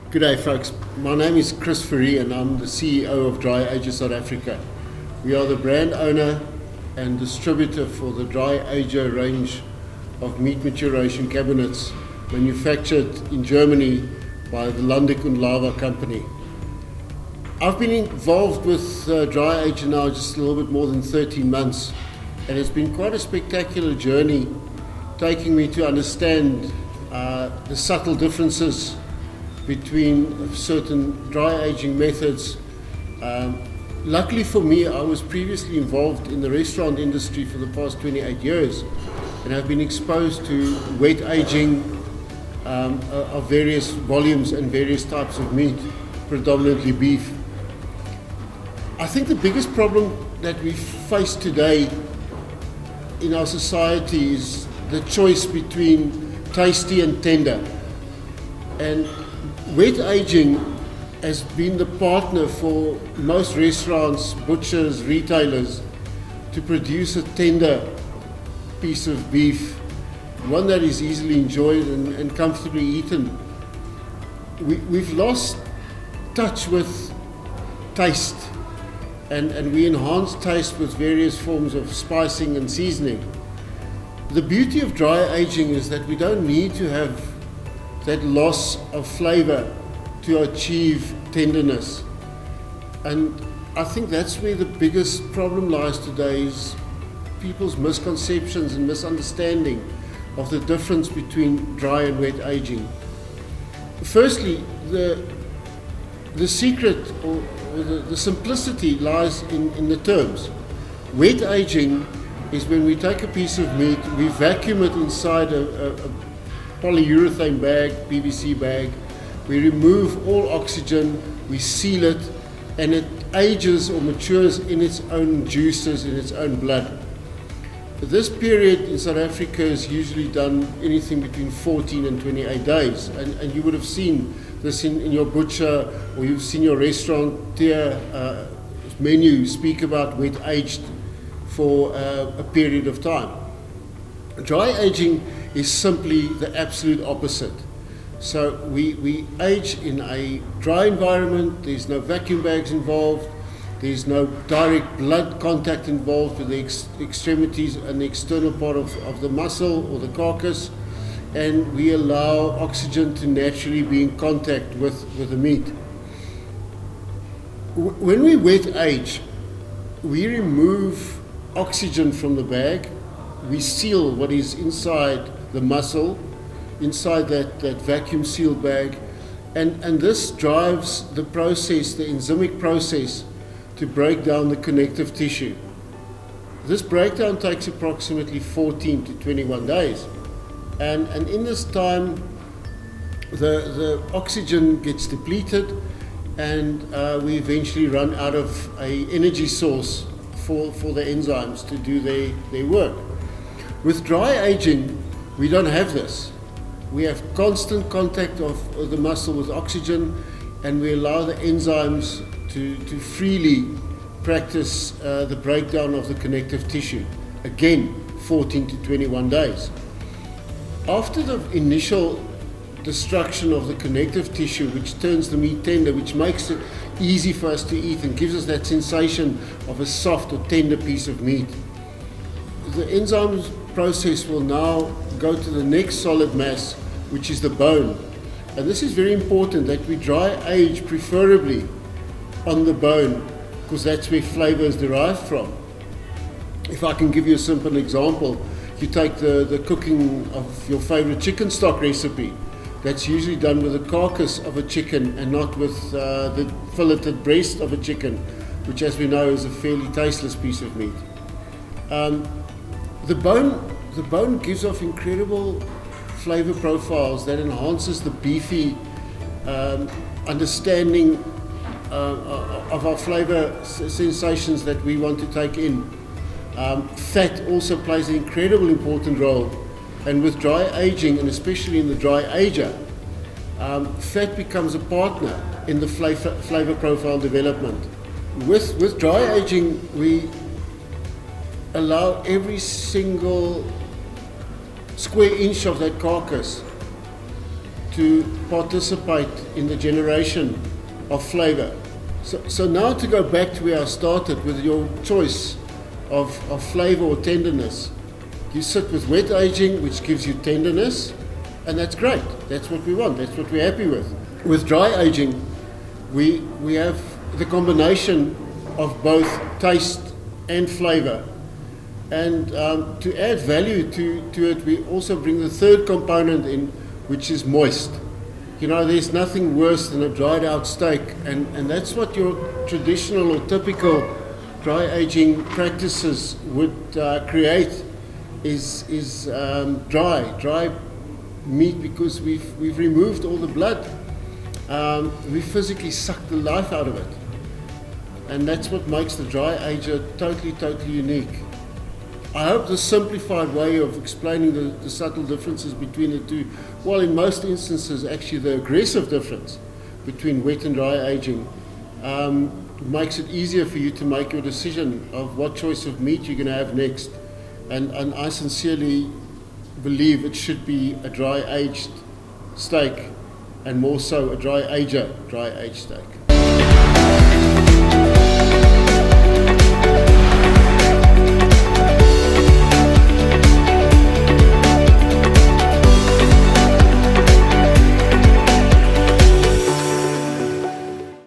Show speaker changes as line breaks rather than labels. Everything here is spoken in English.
Good day, folks. My name is Chris Fourie and I'm the CEO of Dry-Ager South Africa. We are the brand owner and distributor for the Dry-Ager range of meat maturation cabinets manufactured in Germany by the Landic und Lava company. I've been involved with Dry-Ager now just a little bit more than 13 months, and it's been quite a spectacular journey taking me to understand the subtle differences between certain dry aging methods. Luckily for me, I was previously involved in the restaurant industry for the past 28 years, and I've been exposed to wet aging of various volumes and various types of meat, predominantly beef. I think the biggest problem that we face today in our society is the choice between tasty and tender. And wet aging has been the partner for most restaurants, butchers, retailers to produce a tender piece of beef, one that is easily enjoyed and comfortably eaten. We've lost touch with taste, and we enhance taste with various forms of spicing and seasoning. The beauty of dry aging is that we don't need to have that loss of flavor to achieve tenderness. And I think that's where the biggest problem lies today, is people's misconceptions and misunderstanding of the difference between dry and wet aging. Firstly, the secret or the simplicity lies in the terms. Wet aging is when we take a piece of meat, we vacuum it inside a polyurethane bag, PVC bag, we remove all oxygen, we seal it, and it ages or matures in its own juices, in its own blood. This period in South Africa is usually done anything between 14 and 28 days, and you would have seen this in your butcher, or you've seen your restaurateur menu speak about wet aged for a period of time. Dry aging is simply the absolute opposite. So we age in a dry environment, there's no vacuum bags involved, there's no direct blood contact involved with the extremities and the external part of the muscle or the carcass, and we allow oxygen to naturally be in contact with the meat. When we wet age, we remove oxygen from the bag, we seal what is inside the muscle, inside that vacuum sealed bag, and this drives the process, the enzymic process, to break down the connective tissue. This breakdown takes approximately 14 to 21 days, and in this time the oxygen gets depleted, and we eventually run out of an energy source for the enzymes to do their work. With dry aging, we don't have this. We have constant contact of the muscle with oxygen, and we allow the enzymes to freely practice the breakdown of the connective tissue. Again, 14 to 21 days. After the initial destruction of the connective tissue, which turns the meat tender, which makes it easy for us to eat and gives us that sensation of a soft or tender piece of meat, the enzymes process will now go to the next solid mass, which is the bone. And this is very important, that we dry age preferably on the bone, because that's where flavor is derived from. If I can give you a simple example, you take the cooking of your favorite chicken stock recipe. That's usually done with the carcass of a chicken and not with the filleted breast of a chicken, which, as we know, is a fairly tasteless piece of meat. The bone gives off incredible flavor profiles that enhances the beefy understanding of our flavor sensations that we want to take in. Fat also plays an incredible important role, and with dry aging, and especially in the Dry-Ager, fat becomes a partner in the flavor profile development. With dry aging, we allow every single square inch of that carcass to participate in the generation of flavor. So now to go back to where I started with your choice of flavor or tenderness, you sit with wet aging, which gives you tenderness, and that's great. That's what we want. That's what we're happy with. With dry aging, we have the combination of both taste and flavor. And to add value to it, we also bring the third component in, which is moist. You know, there's nothing worse than a dried out steak, and that's what your traditional or typical dry aging practices would create is dry meat, because we've removed all the blood. We physically sucked the life out of it, and that's what makes the Dry-Ager totally unique. I hope the simplified way of explaining the subtle differences between the two, well, in most instances actually the aggressive difference between wet and dry aging, makes it easier for you to make your decision of what choice of meat you're going to have next. And I sincerely believe it should be a dry aged steak, and more so a Dry-Ager dry aged steak.